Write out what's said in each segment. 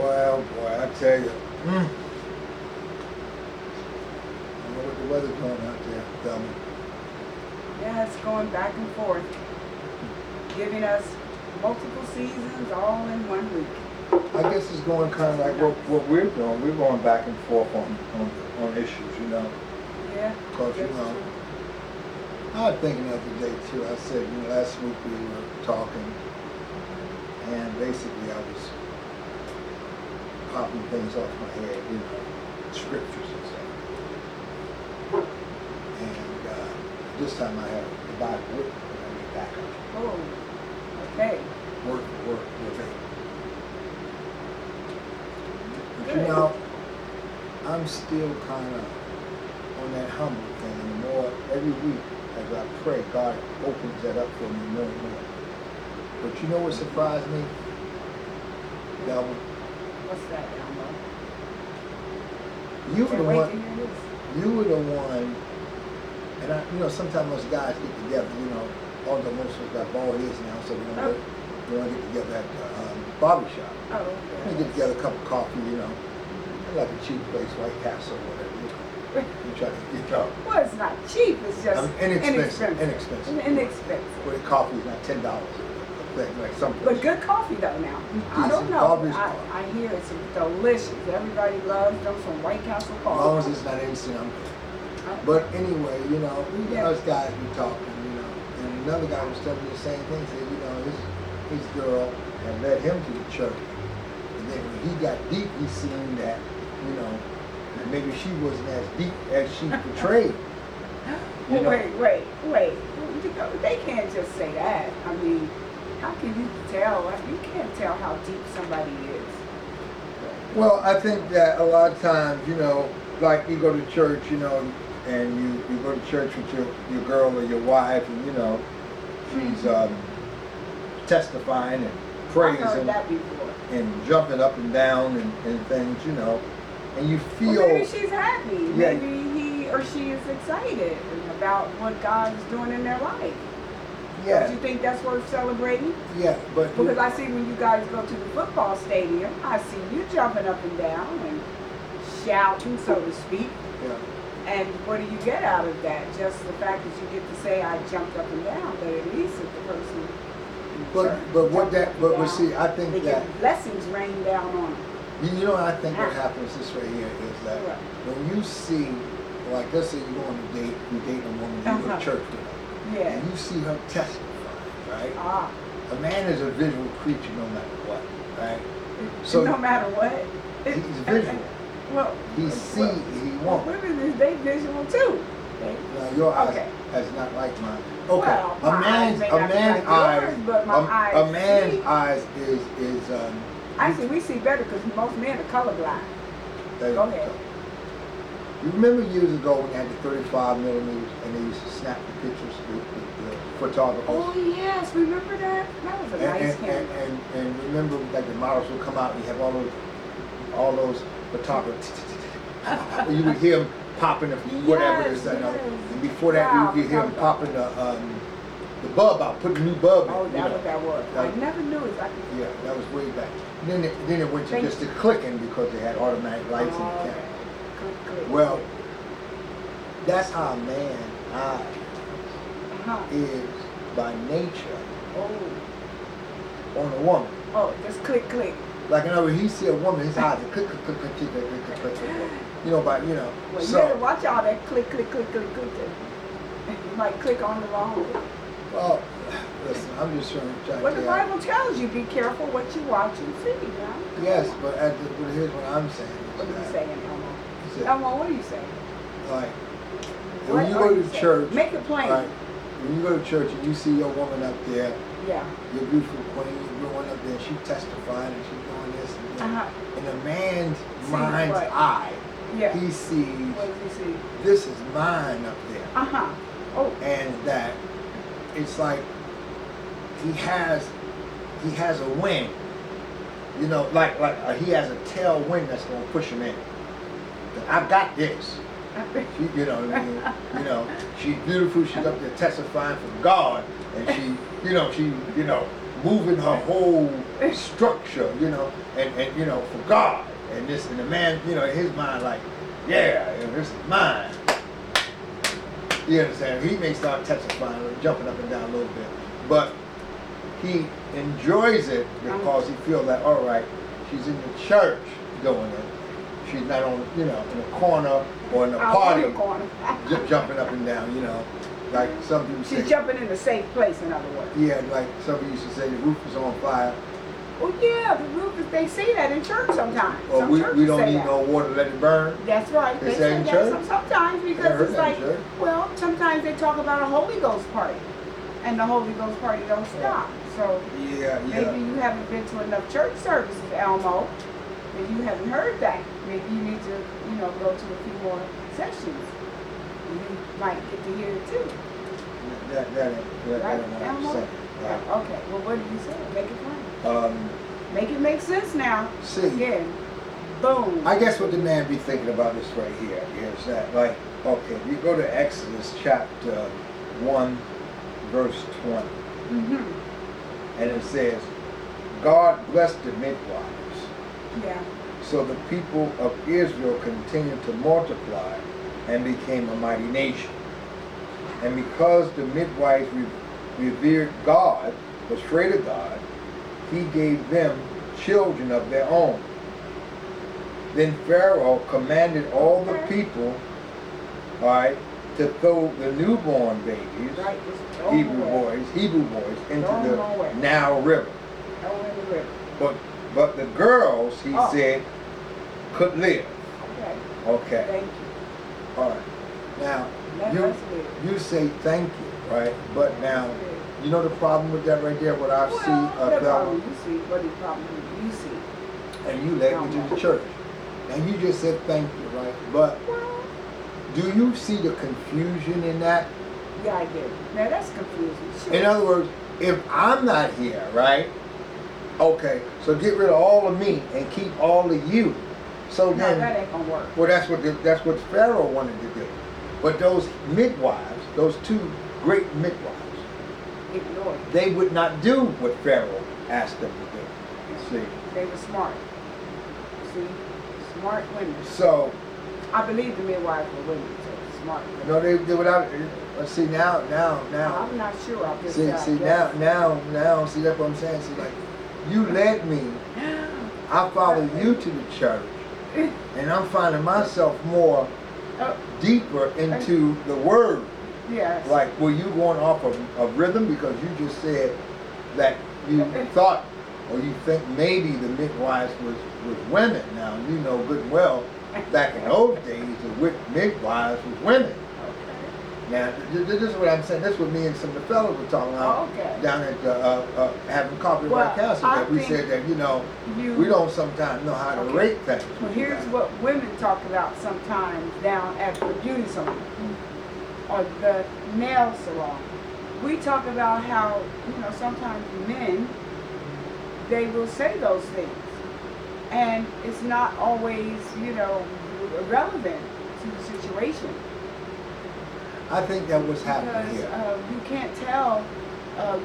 oh boy, I tell you. I don't know what the weather's doing out there, Thelma. Yeah, it's going back and forth, giving us multiple seasons all in 1 week. I guess it's going kind of like what we're doing. We're going back and forth on issues, you know. Yeah. Because, you know, I was thinking the other day too. I said, you know, last week we were talking, and basically I was popping things off my head, you know, scriptures and stuff. And this time I had the Bible with me when I get back up. Oh, okay. Word for word, verbatim. But Good. you know, I'm still kind of on that humble thing. And the more, every week as I pray, God opens that up for me more and more. But you know what surprised me? Thelma? What's that, Elmo? You were the Can't wait one. to hear this. You were the one. And I, you know, sometimes us guys get together. You know, although most of us got bald heads now, so we don't get together at the barber shop. Oh, okay. We get together, a cup of coffee, you know, like a cheap place, White Castle, whatever. You know, you try to get up. Well, it's not cheap. It's just Inexpensive. Inexpensive. Where the coffee is not $10 a thing, like some But places. good coffee though now. I don't know. Coffee's I hear it's delicious. Everybody loves them from White Castle As long as coffee. it's not instant, I'm good. But anyway, you know, us guys be talking, you know, and another guy was telling me the same thing. Said, you know, his girl had led him to the church, and then when he got deep, he seen that, you know, that maybe she wasn't as deep as she portrayed. Well, wait. You know, they can't just say that. I mean, how can you tell? You can't tell how deep somebody is. Well, I think that a lot of times, you know, like you go to church, you know, and you go to church with your girl or your wife, and you know, she's testifying and praising I heard that before. and jumping up and down and things, you know, and you feel. Well, maybe she's happy. Yeah. Maybe he or she is excited about what God is doing in their life. Yeah. Don't you think that's worth celebrating? Yeah, but Because I see when you guys go to the football stadium, I see you jumping up and down and shouting, so to speak. Yeah. And what do you get out of that? Just the fact that you get to say I jumped up and down, but at least if the person But see, I think they that get blessings rain down on them. you know, I think what happens this right here is that Right. when you see, like, let's say you go on a date, you date a woman, you go to church with her, Yeah. and you see her testify, right? Ah. A man is a visual creature no matter what, right? So no matter what. He's visual. Well, He sees, he won't. Women, they visual too. Now your eyes Okay. is not like mine. Okay, Well, a man's may not be like eyes, yours, but my eyes a man's see. eyes is Actually, we see better because most men are colorblind. there you Go ahead. You remember years ago when they had the 35 millimeters and they used to snap the pictures with the photographers? Oh yes, remember that? That was a nice camera. And remember, like the models would come out and you have all those photographers. You would hear them popping the whatever it is. Yes. And before that, you would hear them popping the bulb out, putting a new bulb in. Oh, that's what that was. I never knew exactly. Yeah, that was way back. And then it went to just the clicking because they had automatic lights in the camera. Click. Well, that's how a man eye is by nature on a woman. Oh, just click. Like in other words, he see a woman, his eyes are click. You know, Well, you better watch all that click. You might click on the wrong one. Well, listen, I'm just trying to Well, the tell you. Bible tells you, be careful what you watch and see, right? Yes, but here's what I'm saying. What are you saying, Elmo? He said, Elmo, what are you saying? like, What when you are go you to saying? church, Make it plain. right, when you go to church and you see your woman up there, Yeah. your beautiful queen, your woman up there, she testifying and she's doing this and that. In a man's mind's what? eye, Yeah. he sees, What did you see? this is mine up there. Oh. And that it's like he has a wing, you know, like he has a tailwind that's gonna push him in. I've got this. She, you know what I mean? You know, she's beautiful. She's up there testifying for God, and she moving her whole structure, you know, and you know, for God. And this, and the man, you know, in his mind, like, yeah, this is mine. You understand? He may start testifying, jumping up and down a little bit, but he enjoys it because he feels that, all right, she's in the church doing it. She's not on, you know, in a corner or in a party, jumping up and down, you know, like some people say. She's jumping in a safe place, in other words. Yeah, like some people used to say, the roof is on fire. Well, yeah, the roof is, they say that in church sometimes. Or Some we don't say need that. no water, let it burn. That's right. They say in that church? sometimes because it's like, well, sometimes they talk about a Holy Ghost party, and the Holy Ghost party don't stop. So Yeah. maybe you haven't been to enough church services, Elmo, and you haven't heard that. Maybe you need to, you know, go to a few more sessions. And you might get to hear it too. That Right, ain't what I'm Elmo? saying. Yeah, okay. Well, what did you say? Make it plain. Make it make sense now. See, Again, boom. I guess what the man be thinking about this right here is that, like, okay, you go to Exodus chapter 1, verse 20, and it says, God blessed the midwives. Yeah. So the people of Israel continued to multiply and became a mighty nation. And because the midwives revered God, was afraid of God, he gave them children of their own. Then Pharaoh commanded all the people, all right, to throw the newborn babies, Right, Hebrew boys, into the Nile River. But the girls, he said, could live. Okay. Thank you. All right. Now, Let us live. you say thank you, right? But now, you know the problem with that right there, what I see, What Thelma? problem you see? What is the problem you see? And you led me to the church. And you just said thank you, right? But do you see the confusion in that? Yeah, I did. Now that's confusing. Sure. In other words, if I'm not here, right? Okay, so get rid of all of me and keep all of you. So no, then, that ain't gonna work. well, that's what Pharaoh wanted to do. But those midwives, those two great midwives, Ignore. they would not do what Pharaoh asked them to do. See? They were smart. See? Smart women. So, I believe the midwives were women, so smart women. no, they without. See now. I'm not sure of this. See now. See that's what I'm saying. See, like you led me. I followed you to the church, and I'm finding myself more deeper into the word. Yes. Like, were you going off of rhythm because you just said that you thought or you think maybe the midwives was women. Now you know good and well back in those days the midwives was women. Now, this is what I'm saying. This is what me and some of the fellows were talking about down at having coffee with our council. That we said that, you know, we don't sometimes know how to rate things. Well, here's what women talk about sometimes down at the beauty salon or the nail salon. We talk about how, you know, sometimes men, they will say those things. And it's not always, you know, relevant to the situation. I think that was happening here. You can't tell,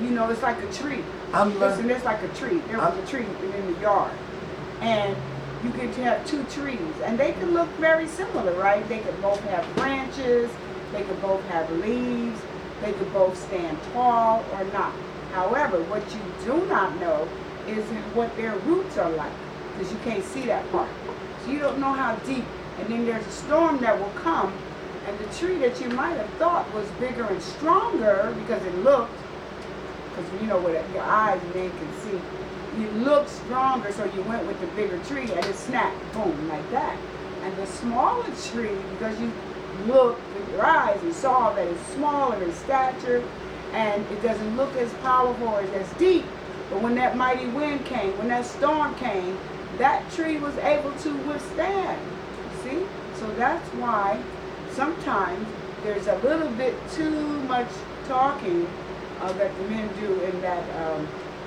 you know, it's like a tree. Listen, it's like a tree. There was a tree in the yard. And you could have two trees. And they can look very similar, right? They could both have branches. They could both have leaves. They could both stand tall or not. However, what you do not know is what their roots are like. Because you can't see that part. So you don't know how deep. And then there's a storm that will come. And the tree that you might have thought was bigger and stronger because it looked, because you know what your eyes and men can see, you looked stronger, so you went with the bigger tree and it snapped, boom, like that. And the smaller tree, because you looked with your eyes and saw that it's smaller in stature and it doesn't look as powerful or as deep, but when that mighty wind came, when that storm came, that tree was able to withstand. See? So that's why sometimes there's a little bit too much talking that the men do in that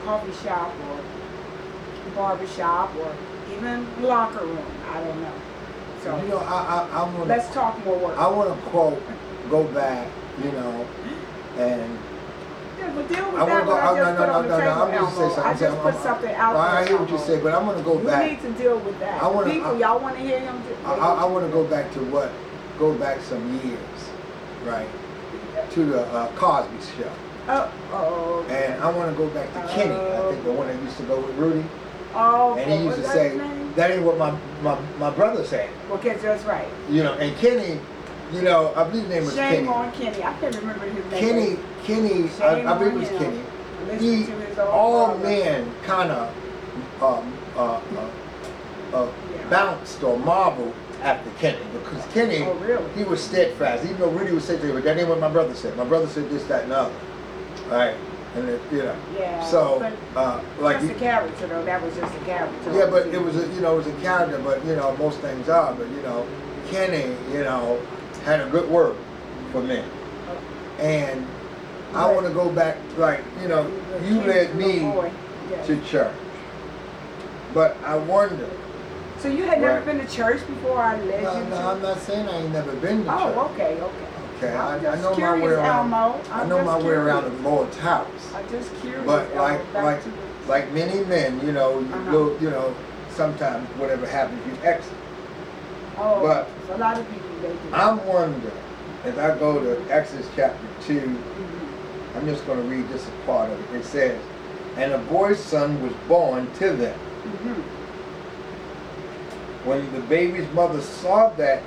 coffee shop or barber shop or even locker room. I don't know. So you know, I want. Let's talk more work. I want to quote, go back, you know, and yeah, but they'll with that what I just put on the table, Elmo? I just put something out there. I hear what you say, but I'm going to go back. You need to deal with that. People, y'all want to hear him? I want to go back to go back some years, right, to the Cosby Show. Oh. And I want to go back to Kenny, I think the one that used to go with Rudy. Oh, and he used to say, that ain't what my brother said. Okay, that's right. You know, and Kenny, you know, I believe his name was Kenny. Shame on Kenny. I can't remember his name. Kenny, I believe it was Kenny. All men kind of bounced or marveled after Kenny, because Kenny, he was steadfast. Even though Rudy would say to him, that ain't what my brother said. My brother said this, that, and the other. All right. And it, you know, so like just a character though. That was just a character. Yeah, but it was a, it was a character. But you know, most things are. But you know, Kenny, you know, had a good word for men. And I want to go back, like you know, you led me to church. But I wonder. So you had never been to church before I led you to? No, I'm not saying I ain't never been to church. Oh, okay. Okay, I know my way around. I know my way around the Lord's house. I'm just curious. But like many men, you know, you go, you know, sometimes whatever happens, you exit. Oh, but a lot of people they do. I'm wondering, as I go to Exodus chapter 2, I'm just going to read just a part of it. It says, "And a boy's son was born to them. When the baby's mother saw that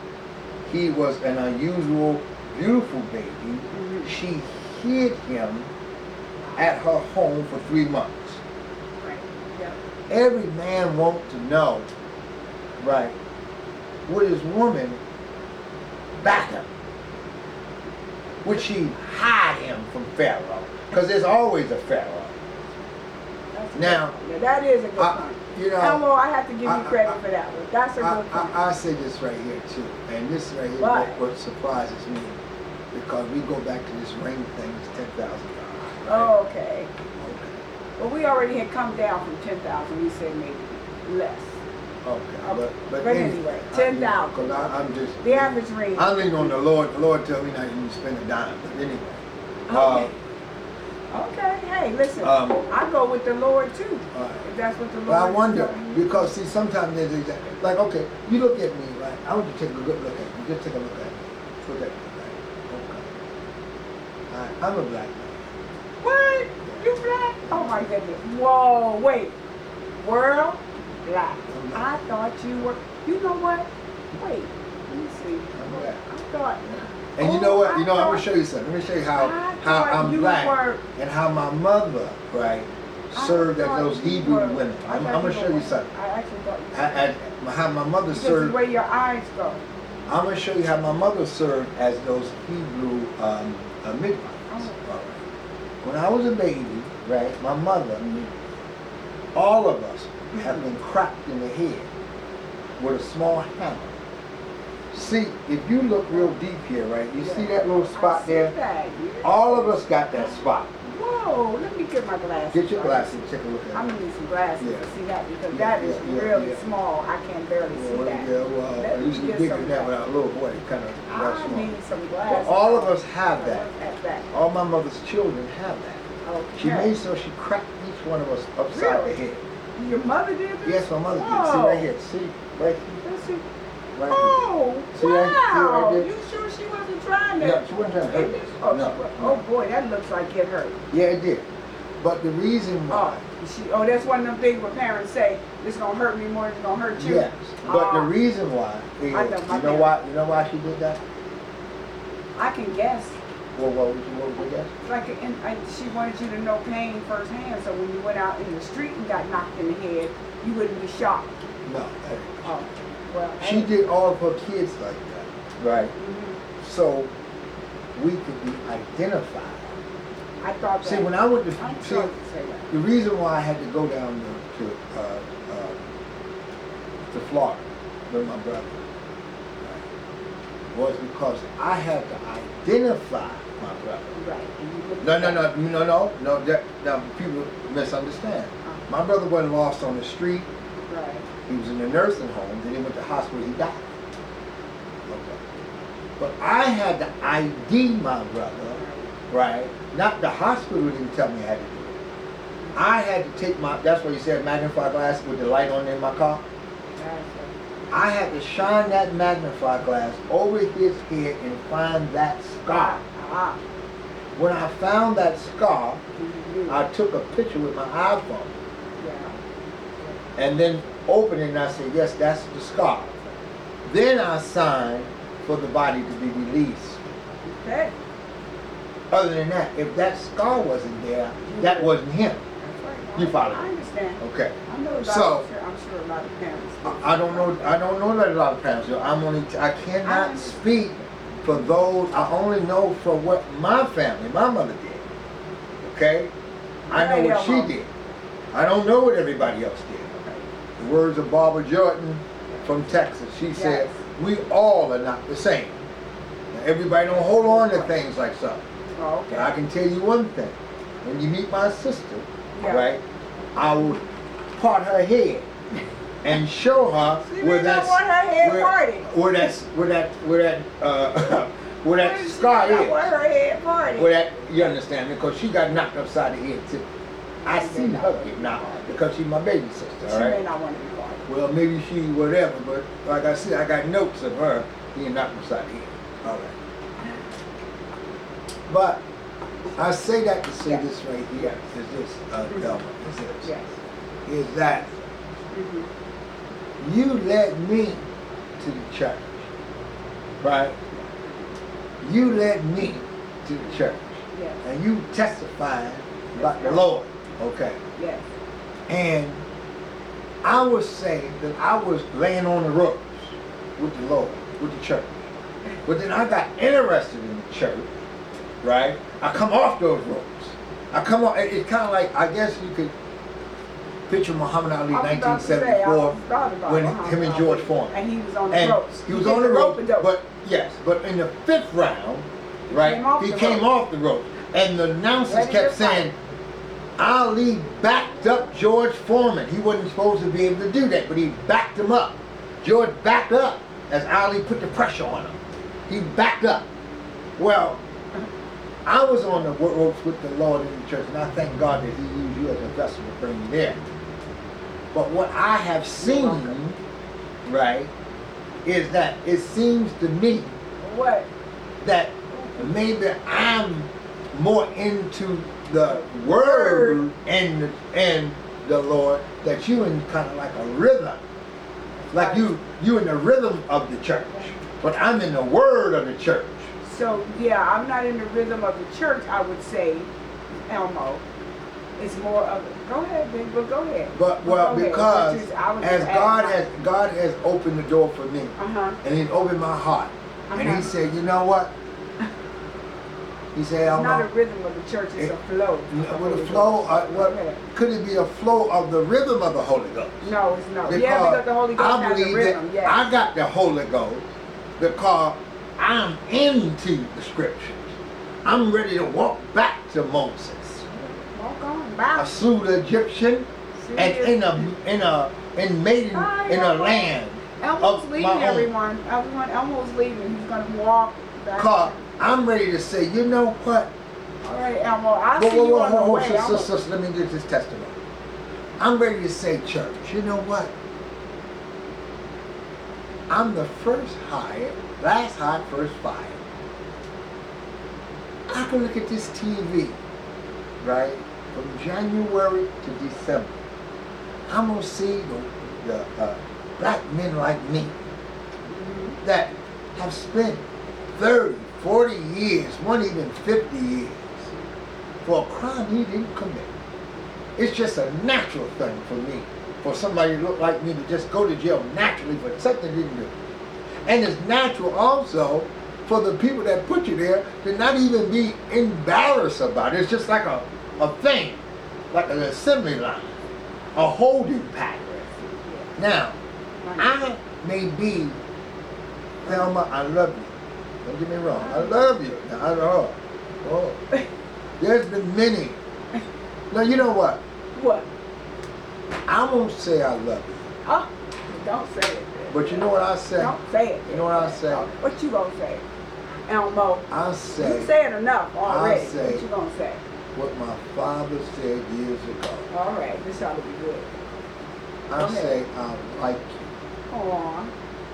he was an unusual, beautiful baby, she hid him at her home for 3 months." Right. Yeah. Every man wants to know, right, would his woman back him? Would she hide him from Pharaoh? Because there's always a Pharaoh. Now, that is a good point. You know, Elmo, I have to give you credit for that one. That's a good point. I say this right here too, and this right here what surprises me, because we go back to this ring thing, it's $10,000. Right? Oh, okay. Well, we already had come down from 10,000. We said maybe less. Okay, but anyway, 10,000. Because I'm just the average ring. I'm leaning on the Lord. The Lord tells me not even to spend a dime. But anyway. Okay. Okay. Hey, listen. I go with the Lord too. If that's what the Lord. I wonder because see, sometimes there's like okay, you look at me, right? I want you to take a good look at me. Just take a look at me. Look at me. Right? Okay. I'm a black man. What? You black? Oh my goodness. Whoa. Wait. World black. I thought you were. You know what? Wait. Let me see. I'm black. I thought. And you know what? You know, I'm gonna show you something. Let me show you how I'm black and how my mother, right, served as those Hebrew women. I'm gonna show you something. I actually thought how my mother because served. the way your eyes go. I'm gonna show you how my mother served as those Hebrew midwives. Oh. When I was a baby, right, my mother, all of us have been cracked in the head with a small hammer. See, if you look real deep here, right, you see that little spot there? That. Yeah. All of us got that spot. Whoa, let me get my glasses. Get your glasses, take a look at it. I'm going to need some glasses to see that because that is really small. I can barely see that. Yeah, well, it used to be bigger than that when I was a little boy. It kind of got small. I need some glasses. But all of us have that. All my mother's children have that. Okay. She made so she cracked each one of us upside the head. Your mother did this? Yes, my mother did. See right here. See right here. Let's see. Right oh, see wow! Right you sure she wasn't trying to? No, she wasn't trying to hurt me. Oh boy, that looks like it hurt. Yeah, it did. But the reason why... that's one of them things where parents say, it's going to hurt me more than it's going to hurt you. Yes, but the reason why is, you know why she did that? I can guess. Well, what would you guess? Like, she wanted you to know pain firsthand, so when you went out in the street and got knocked in the head, you wouldn't be shocked. No. Well, she did all of her kids like that, right? So we could be identified. I thought that. See, when I went to the reason why I had to go down to Florida with my brother was because I had to identify my brother. Right. No. Now people misunderstand. My brother wasn't lost on the street. Right. He was in a nursing home. Then he went to the hospital. He died. Okay. But I had to ID my brother right? Not the hospital didn't tell me I had to do it. I had to take my, that's what you said, magnifying glass with the light on in my car. I had to shine that magnifying glass over his head and find that scar. When I found that scar, I took a picture with my iPhone. And then opened it and I said, yes, that's the scar. Then I signed for the body to be released. Okay. Other than that, if that scar wasn't there, that wasn't him. You follow me? I understand. Okay. I know about So, I'm sure a lot of parents. I don't know that a lot of parents do. I cannot speak for those. I only know for what my family, my mother did. Okay? I know what she did. I don't know what everybody else did. The words of Barbara Jordan from Texas. She said, we all are not the same. Now, everybody don't hold on to things like something. Oh, okay. But I can tell you one thing. When you meet my sister, right, I will part her head and show her where that scar is. Where that, you understand? Because she got knocked upside the head too. I see her get knocked because she's my baby sister. All right. She may not want to be part. Well, maybe she whatever, but like I said, I got notes of her being knocked upside the head. All right. But I say that to say this right here is this, Thelma, is this. Yes. Is that you led me to the church, right? You led me to the church. Yes. And you testified about the Lord, okay? Yes. And I would say that I was laying on the ropes with the Lord, with the church. But then I got interested in the church, right? I come off those ropes. I come off, it's kind of like, I guess you could picture Muhammad Ali 1974 when him and George Foreman. And he was on the ropes. He was on the rope, but yes, but in the 5th round, right, he came off the rope. And the announcers kept saying, Ali backed up George Foreman. He wasn't supposed to be able to do that, but he backed him up. George backed up as Ali put the pressure on him. He backed up. Well, I was on the ropes with the Lord in the church, and I thank God that He used you as a vessel to bring me there. But what I have seen, right, is that it seems to me that maybe I'm more into the Word and the Lord, that you in kind of like a rhythm, like you in the rhythm of the church, but I'm in the Word of the church. So yeah, I'm not in the rhythm of the church. I would say, Elmo, it's more of. Go ahead, Ben. But go ahead. But well, because as God has opened the door for me, and He opened my heart, and He said, you know what? He said, it's not a rhythm of the church, it's a flow. With a flow, could it be a flow of the rhythm of the Holy Ghost? No, it's not. Because the Holy Ghost has a rhythm, yes. I got the Holy Ghost because I'm into the Scriptures. I'm ready to walk back to Moses. Walk on back. I slew the Egyptian and in a land. Elmo's leaving, everyone. Elmo's leaving. He's gonna walk back. Because I'm ready to say, you know what? All right, Elmo, I'll see you on the way. Sister, let me get this testimony. I'm ready to say, church, you know what? I'm the first hired, last hired, first fired. I can look at this TV, right, from January to December. I'm going to see the black men like me that have spent 30, 40 years, one even 50 years, for a crime he didn't commit. It's just a natural thing for me, for somebody to look like me to just go to jail naturally for something they didn't do. And it's natural also for the people that put you there to not even be embarrassed about it. It's just like a thing, like an assembly line, a holding pattern. Now, I may be, Thelma, I love you. Don't get me wrong. I love you. Now, I know. Oh. There's been many. Now, you know what? What? I won't say I love you. Oh, don't say it. But you know what I say? Don't say it. You know what I say? What you gonna say? Elmo. I say. You said enough already. I say. What you gonna say? What my father said years ago. All right, this ought to be good. I say I like you. Aww.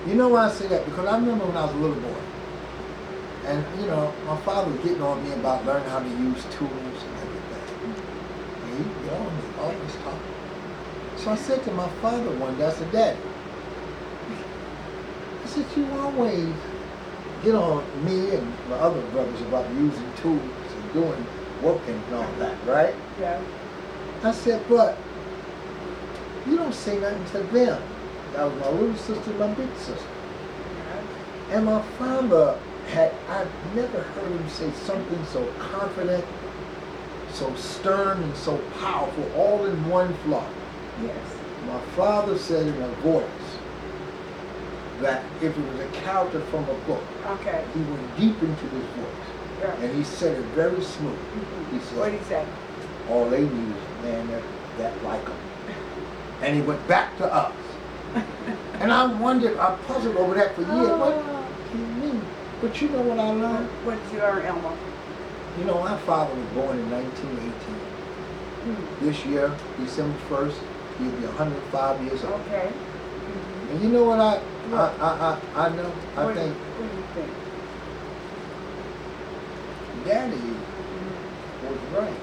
You know why I say that? Because I remember when I was a little boy, and you know, my father was getting on me about learning how to use tools and everything. And he'd get on me all this talk. So I said to my father one day, I said, Daddy, I said, you always get on me and my other brothers about using tools and doing working and all that, right? Yeah. I said, but you don't say nothing to them. That was my little sister and my big sister. Yeah. And my father I've never heard him say something so confident, so stern, and so powerful, all in one flock. Yes. My father said in a voice that if it was a character from a book, Okay. he went deep into this voice. Yeah. And he said it very smooth. Mm-hmm. He said, What did he say? all they need is a man that like him. And he went back to us. And I wondered, I puzzled over that for years. What do you mean? But you know what I learned? What did you learn, Elmo? You know, my father was born in 1918. This year, December 1st, he'll be 105 years old. Okay. Mm-hmm. And you know what I know? What Think do you think? Daddy was right.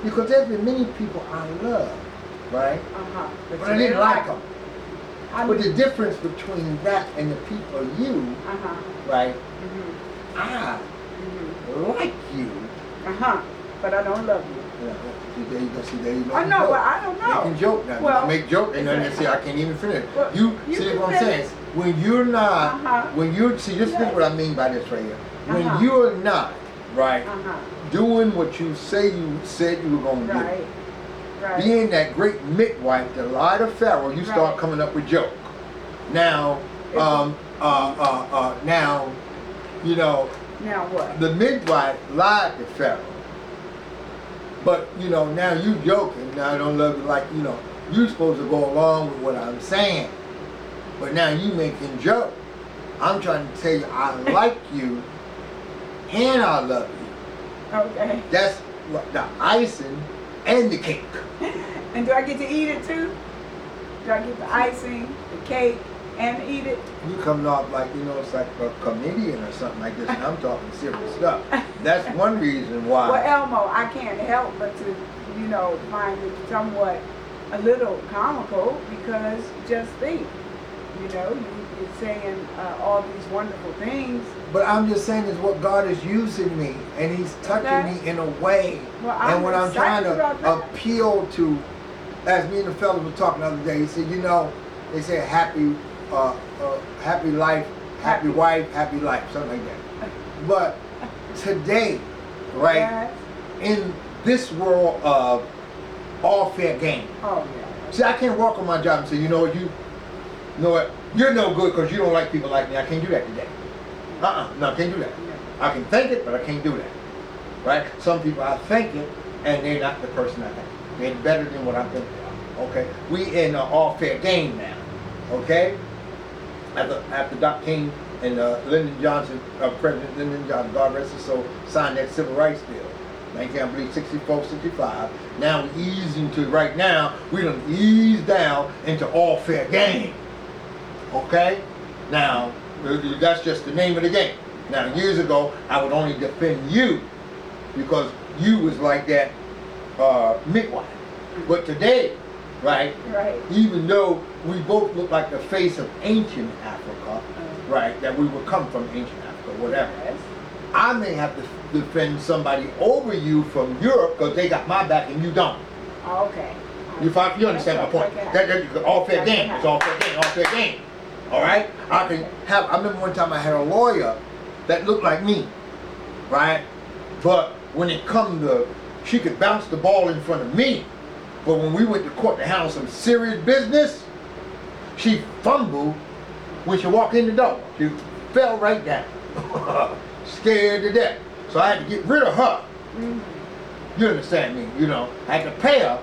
Because there's been many people I love, right? Uh-huh. But I didn't like them. I But the difference between that and the people you, Uh-huh. right? Mm-hmm. I Mm-hmm. like you. Uh-huh. But I don't love you. Yeah, see, there you go. I know, but I don't know. You can joke now. Well, I make joke and then they say I can't even finish. Well, you you see can what I'm saying? finish. When you're not, Uh-huh. when you're, see, this Yes. is what I mean by this right here. When Uh-huh. you're not, right, Uh-huh. doing what you say you said you were going to Right. do, Right. being that great midwife that lied to Pharaoh, you start Right. coming up with joke. Now, now, you know, Now what? the midwife lied to Pharaoh. But, you know, now you joking, now I don't love you like, you know, you supposed to go along with what I'm saying. But now you making joke. I'm trying to tell you I like you and I love you. Okay. That's what the icing and the cake. And do I get to eat it too? Do I get the icing, the cake, and eat it? You coming off like, you know, it's like a comedian or something like this, and I'm talking serious stuff. That's one reason why. Well, Elmo, I can't help but to, you know, find it somewhat a little comical because just think, you know, you're saying all these wonderful things. But I'm just saying is what God is using me, and He's touching me in a way. Well, and what I'm trying excited about to that. appeal to, as me and the fellow were talking the other day, he said, you know, they say happy life, happy wife, happy life, something like that. But today, right, Yes. in this world of all fair game. Oh, yeah. See, I can't walk on my job and say, you know what, you're no good because you don't like people like me. I can't do that today. No, I can't do that. I can think it, but I can't do that. Right? Some people I think it, and they're not the person I think. They're better than what I think they are. Okay? We in all fair game now. Okay? After Dr. King and Lyndon Johnson, President Lyndon Johnson, God rest his soul, signed that civil rights bill. 1964, 65. Now we ease into, right now, we done ease down into all fair game. Okay? Now, that's just the name of the game. Now, years ago, I would only defend you because you was like that midwife. But today, right, even though we both look like the face of ancient Africa, right, that we would come from ancient Africa, whatever, I may have to defend somebody over you from Europe because they got my back and you don't. Okay. You understand my point? That all fair game. It's all fair game. All fair game. All right. I remember one time I had a lawyer that looked like me, right? But when it come to, she could bounce the ball in front of me. But when we went to court to handle some serious business, she fumbled when she walked in the door. She fell right down, scared to death. So I had to get rid of her. You understand me? You know, I had to pay her.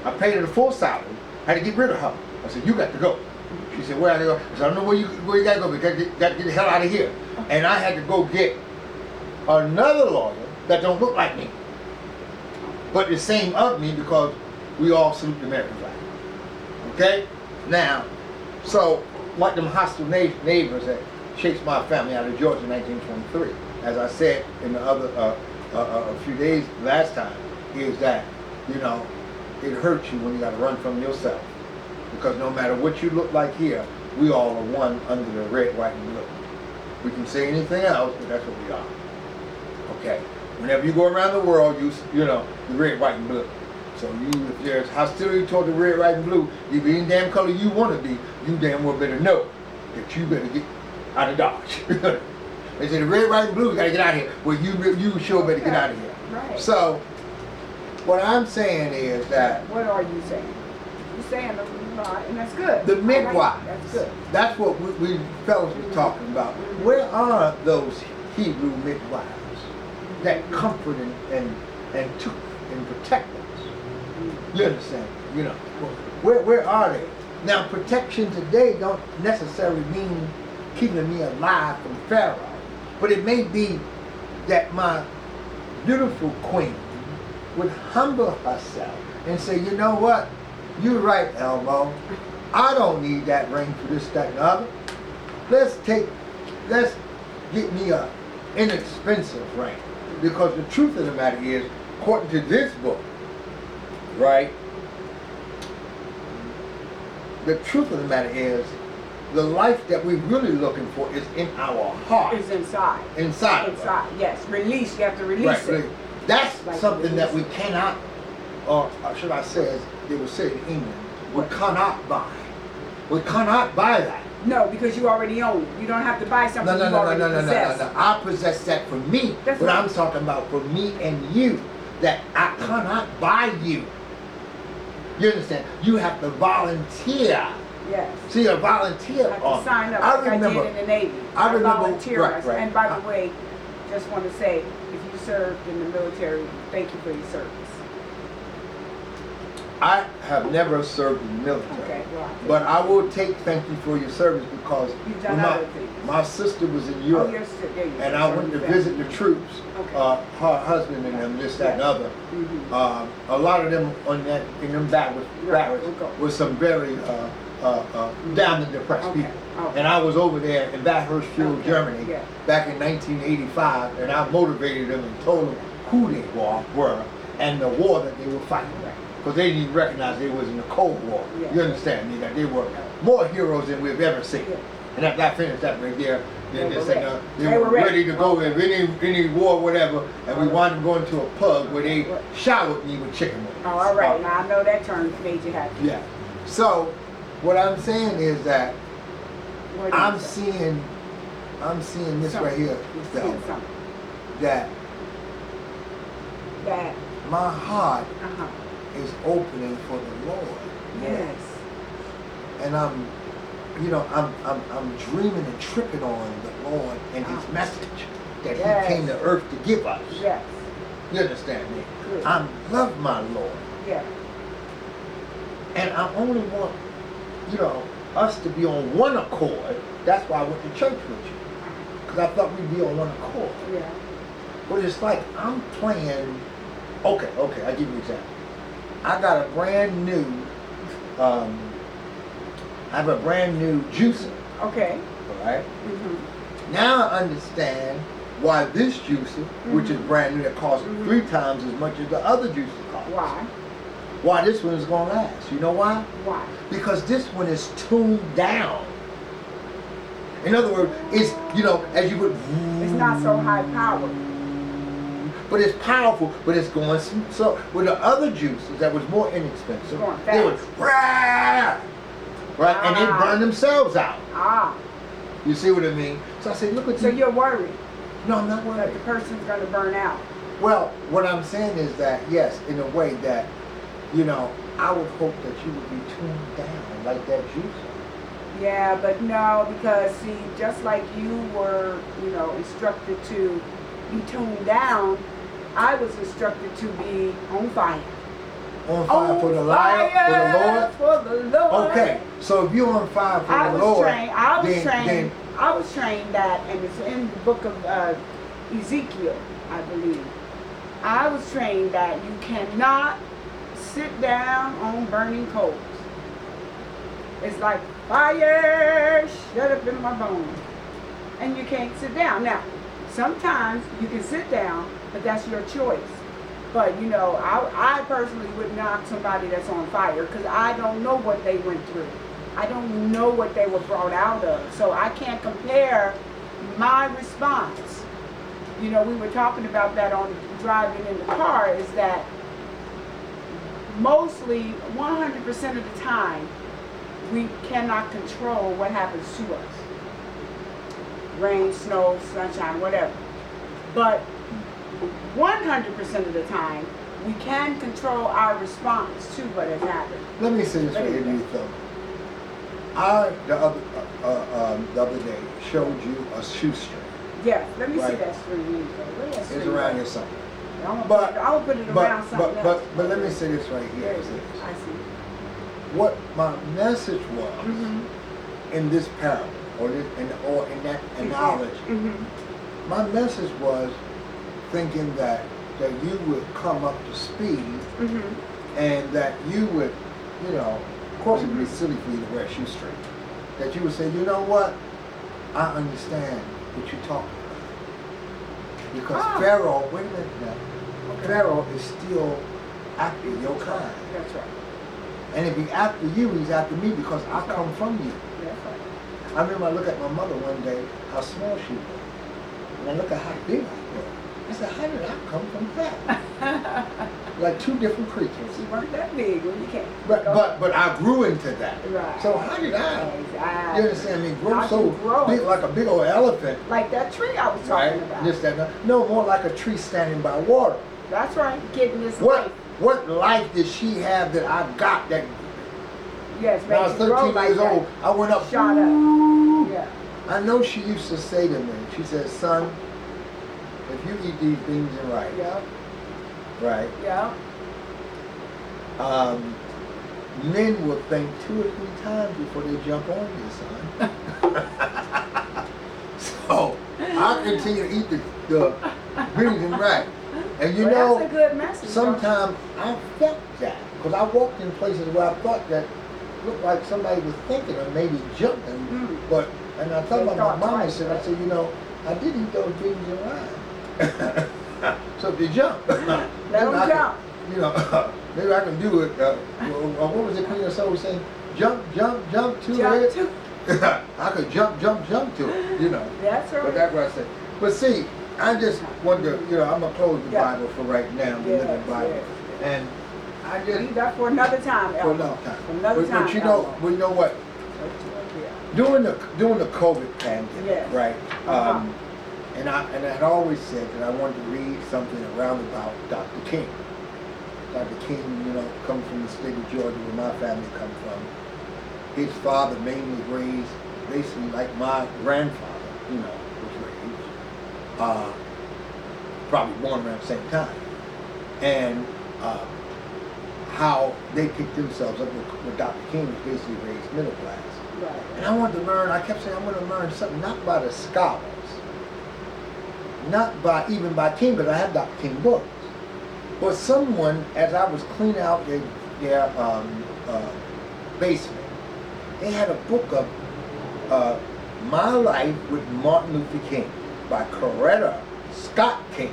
I paid her the full salary. I had to get rid of her. I said, you got to go. She She said, where I go? I said, I don't know where you gotta go, but you gotta get the hell out of here. And I had to go get another lawyer that don't look like me, but the same of me, because we all salute the American flag. Okay? Now, so like them hostile neighbors that chased my family out of Georgia in 1923, as I said in the other a few days last time, is that, you know, it hurts you when you got to run from yourself, because no matter what you look like here, we all are one under the red, white, and blue. We can say anything else, but that's what we are. Okay. Whenever you go around the world, you know, the red, white, and blue. So if there's hostility toward the red, white, and blue, you be any damn color you want to be, you damn well better know that you better get out of Dodge. They say the red, white, and blue, you gotta get out of here. Well, you sure better get out of here. Right. So what I'm saying is that. What are you saying? You're saying a lot, and that's good. The midwives. That's good. That's what we fellas were talking about. Where are those Hebrew midwives that comfort and took and protect us? You understand? You know, where are they? Now, protection today don't necessarily mean keeping me alive from Pharaoh, but it may be that my beautiful queen would humble herself and say, you know what? You're right, Elmo. I don't need that ring for this, that, and the other. Let's get me a inexpensive ring. Because the truth of the matter is, according to this book, right? The truth of the matter is, the life that we're really looking for is in our heart. It's inside. Inside. Yes. Release. You have to release it. That's like something that we cannot, or should I say, as they would say in England, we cannot buy. We cannot buy that. No, because you already own it. You don't have to buy something you already possess. No. I possess that for me. That's what I'm talking about, for me and you. That I cannot buy you. You understand? You have to volunteer. Yes. See, a volunteer. I have to sign up I did in the Navy. I remember. Volunteer. Right. And by the way, just want to say, if you served in the military, thank you for your service. I have never served in the military. Okay, well, but I will take thank you for your service, because you've done other things. My sister was in Europe, and I went to visit the troops. Okay. Her husband and them, this, that, and other. Mm-hmm. A lot of them in them barracks was some very down and depressed people. Okay. And I was over there in Bathurst-Field, Germany, back in 1985, and I motivated them and told them who they were and the war that they were fighting. Because they didn't even recognize they was in the Cold War. Yeah. You understand me? That they were more heroes than we've ever seen. Yeah. And after I finished that right there, they were ready to go in any war, whatever. And we wanted to go into a pub where they showered me with chicken wings. Oh, all right. Now I know that term made you happy. Yeah. So what I'm saying is that I'm seeing this right here. That my heart is opening for the Lord. Yes. And I'm dreaming and tripping on the Lord and His message that He came to earth to give us. Yes. You understand me? Good. I love my Lord. Yeah. And I only want, us to be on one accord. That's why I went to church with you. Because I thought we'd be on one accord. Yeah. But it's like I'm playing. Okay, I'll give you an example. I got a brand new, I have a brand new juicer. Okay. All right? Mm-hmm. Now I understand why this juicer, which is brand new, that costs 3 times as much as the other juicer costs. Why? Why this one is going to last. You know why? Why? Because this one is tuned down. In other words, it's, as you would... It's not so high powered. But it's powerful, but it's going so. With the other juices that was more inexpensive, they would right, and they burn themselves out. You see what I mean? So I said, look at So you're worried? No, I'm not worried. That the person's going to burn out. Well, what I'm saying is that yes, in a way that, I would hope that you would be tuned down like that juicer. Yeah, but no, because see, just like you were, instructed to be tuned down, I was instructed to be on fire. On fire for the Lord? For the Lord. Okay, so if you're on fire for the Lord, I was trained that, and it's in the book of Ezekiel, I believe. I was trained that you cannot sit down on burning coals. It's like fire shut up in my bones. And you can't sit down. Now, sometimes you can sit down, but that's your choice. But, you know, I personally would knock somebody that's on fire because I don't know what they went through. I don't know what they were brought out of. So I can't compare my response. You know, we were talking about that on driving in the car, is that mostly 100% of the time we cannot control what happens to us. Rain, snow, sunshine, whatever. But 100% of the time, we can control our response to what has happened. Let me say this right here to you, Thelma. I, the other day, showed you a shoestring. Yeah, let me see that string. It's around here somewhere. I'm gonna put it around something else. But let me say this right here. I see. What my message was in this parable, or in that analogy, my message was thinking that you would come up to speed, and that you would, you know, of course it would be silly for you to wear a shoestring, that you would say, you know what, I understand what you're talking about. Because Pharaoh, wait a minute now, Pharaoh is still after your kind. That's right. And if he's after you, he's after me because I come from you. That's right. I remember I looked at my mother one day, how small she was. And I looked at how big I was. I said, how did I come from that? Like two different creatures. You weren't that big when you came. But I grew into that. Right. So how did I? Exactly. You understand me? Grow so big, like a big old elephant. Like that tree I was talking about. Just that. No, more like a tree standing by water. That's right. Getting this life. What life did she have that I got that? Yes, when I was 13 years old, I went up. Shot up. Yeah. I know she used to say to me, she said, son, if you eat these beans and rice, right? Yeah. Men will think 2 or 3 times before they jump on you, son. So I continue to eat the beans and rice. And you know, that's a good message, sometimes I felt that. Because I walked in places where I thought that looked like somebody was thinking of maybe jumping. And I thought about my mom and said, I said, you know, I did eat those beans and rice. So if you jump, let them jump. You know, maybe I can do it. What was it Queen of Soul saying? Jump to it. I could jump to it, you know. That's right. But that's what I said. But see, I just wonder, you know, I'm going to close the Bible for right now, the Living Bible. And I just... Leave that for another time, For another time. For another time, But you know what? During the COVID pandemic, right? And I had always said that I wanted to read something around about Dr. King. Dr. King, you know, comes from the state of Georgia where my family comes from. His father mainly raised basically like my grandfather, you know, was raised. Probably born around the same time. And how they picked themselves up with Dr. King was basically raised middle class. Right. And I wanted to learn, I kept saying I want to learn something, not by the scholars, not by even by King, but I had Dr. King books. But someone, as I was cleaning out their basement, they had a book of My Life with Martin Luther King by Coretta Scott King.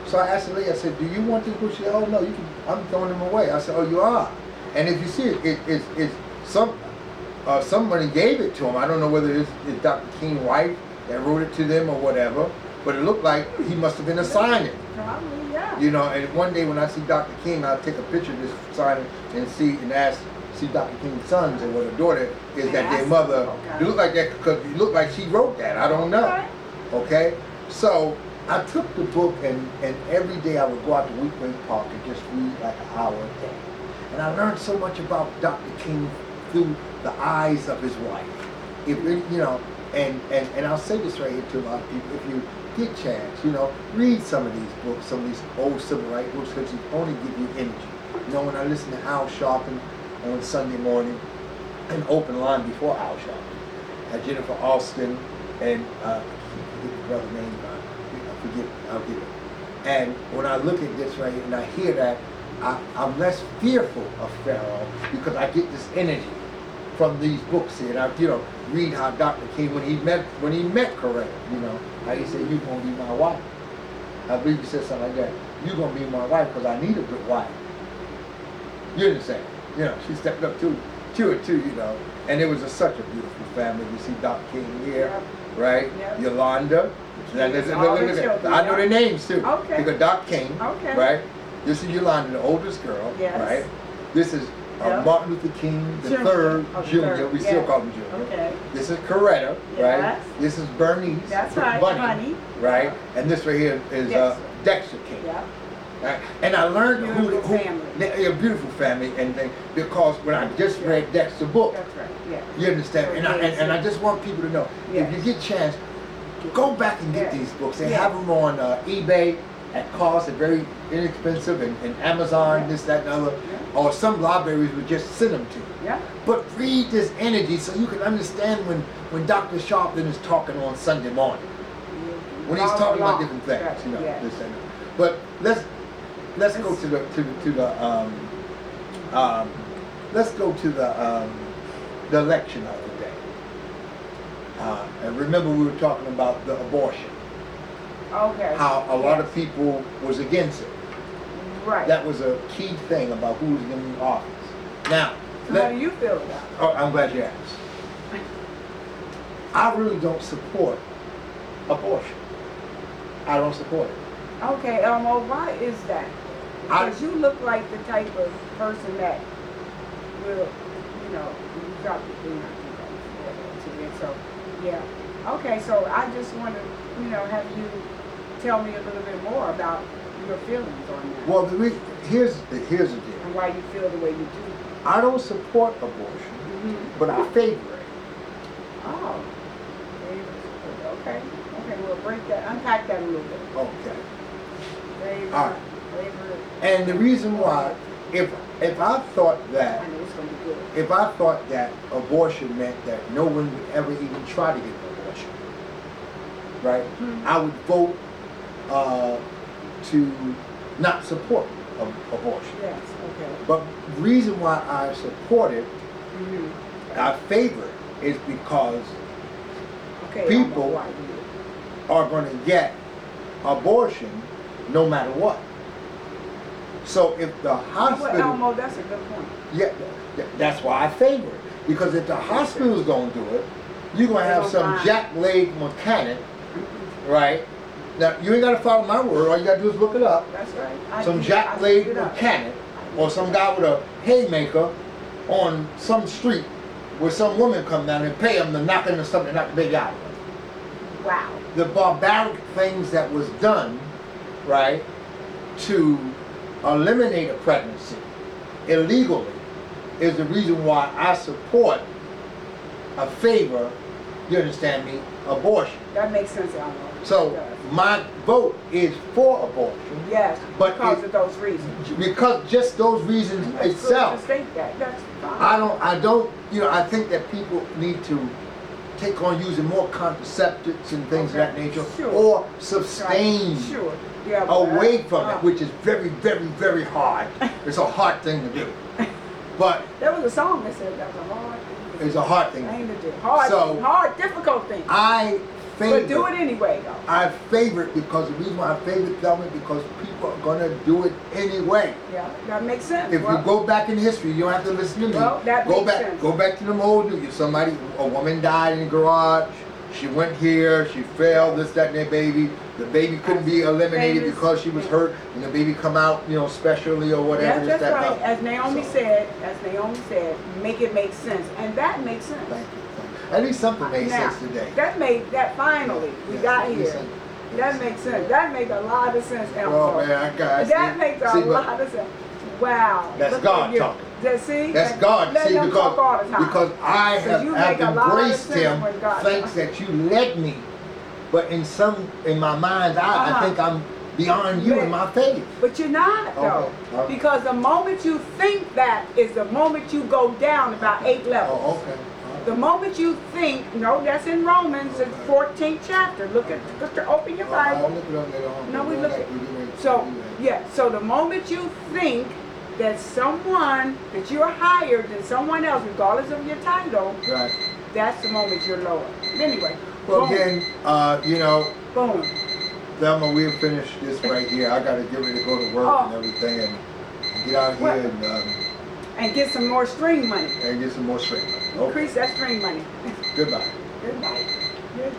So I asked the lady, I said, do you want this book? She said, oh no, you can, I'm throwing them away. I said, oh, you are. And if you see it, it's somebody gave it to him. I don't know whether it's Dr. King's wife that wrote it to them or whatever, but it looked like he must have been assigning it. Probably, yeah. You know, and one day when I see Dr. King, I'll take a picture of this sign and see Dr. King's sons or what her daughter is that their mother. Okay. You look like that because you look like she wrote that. I don't know. Okay? So I took the book and every day I would go out to Weekway Park and just read like an hour a day. And I learned so much about Dr. King through the eyes of his wife. If you know, and I'll say this right here to a lot of people, if you get a chance, you know, read some of these books, some of these old civil rights books, because they only give you energy. You know, when I listen to Al Sharpton on Sunday morning, an open line before Al Sharpton, Jennifer Alston, and I forget the brother's name, I'll get it. And when I look at this right here and I hear that, I'm less fearful of Pharaoh because I get this energy from these books here. And I, you know, read how Dr. King, when he met Coretta, you know, how he said, "You're gonna be my wife." I believe he said something like that. "You're gonna be my wife because I need a good wife." You understand? You know, she stepped up to it too, you know. And it was such a beautiful family. You see Dr. King here, right? Yep. Yolanda. I know their names too. Okay. Because Dr. King, right? This is Yolanda, the oldest girl, right? This is Martin Luther King the third, Jr. We still call him Jr. Okay. This is Coretta, right? This is Bernice. That's right, Bunny, right? And this right here is Dexter King. Yeah. Right? And I learned a beautiful family, and because when I just read Dexter's book, that's right. Yeah. You understand? And I just want people to know, if you get a chance, go back and get these books. They have them on eBay at cost, they're very inexpensive, and Amazon, this, that, and other. Or some libraries would just send them to you. Yeah. But read this energy so you can understand when Dr. Sharpton is talking on Sunday morning. When he's talking about different things, you know, this and that. But let's go to the election of the day. And remember we were talking about the abortion. Okay. How a lot of people was against it. Right. That was a key thing about who was in the office. Now, how do you feel about it? Oh, I'm glad you asked. I really don't support abortion. I don't support it. Okay, Elmo, why is that? Because you look like the type of person that will, you know, you drop the thing out. So, yeah. Okay, so I just want to, you know, have you tell me a little bit more about your feelings on that. Well, here's the deal. And why you feel the way you do. I don't support abortion, but I favor it. Oh. Okay. Okay, we'll unpack that a little bit. Okay. Favor. All right. And the reason why, if I thought that, I know it's going to be good. If I thought that abortion meant that no one would ever even try to get an abortion, right? I would vote to not support abortion. Yes, okay. But the reason why I support it, I favor it, is because people are going to get abortion no matter what. So if the hospital... Elmo, that's a good point. Yeah, that's why I favor it. Because if the hospital's going to do it, you're going to have some jack-leg mechanic, right? Now, you ain't got to follow my word. All you got to do is look it up. That's right. Some jack-leg mechanic or some guy with a haymaker on some street where some woman come down and pay him to knock into something, knock the baby out of it. Wow. The barbaric things that was done, right, to eliminate a pregnancy illegally is the reason why I support a favor, you understand me, abortion. That makes sense, Elmo. So my vote is for abortion. Yes, but because of those reasons. Because just those reasons itself. State that. That's fine. I don't, you know, I think that people need to take on using more contraceptives and things of that nature, or sustain away from it, which is very, very, very hard. It's a hard thing to do. But there was a song that said that was a hard thing. It's a hard thing to do. Hard, difficult thing. I favor. But do it anyway, though. I favor it because the reason why I favor Thelma is because people are going to do it anyway. Yeah, that makes sense. If you go back in history, you don't have to listen to me. Well, that makes sense. Go back to the old news. A woman died in the garage. She went here. She fell. This, that, and that baby. The baby couldn't be eliminated because she was hurt, and the baby come out, you know, specially or whatever. Yes, that's right. As Naomi said, make it make sense, and that makes sense. Thank you. At least something made sense today. That finally we got here. That makes sense. That makes a lot of sense, Elmo. Oh man, I got it. That makes a lot of sense. Wow. That's God talking. That's God. See, because I have embraced Him. Thanks that you led me But in my mind's eye, I think I'm beyond you in my faith. But you're not, though. Okay. Because the moment you think that is the moment you go down about 8 levels. Oh, okay. The moment you think, no, that's in Romans, the 14th chapter. Look at, open your Bible. No, we look at. So, yeah. So the moment you think that someone, that you're higher than someone else, regardless of your title, right, that's the moment you're lower. Anyway. Well, boom. again, you know. Boom. Thelma, we'll finish this right here. I got to get ready to go to work and everything, and get out here and get some more string money. And get some more string money. Okay. Increase that string money. Goodbye. Goodbye.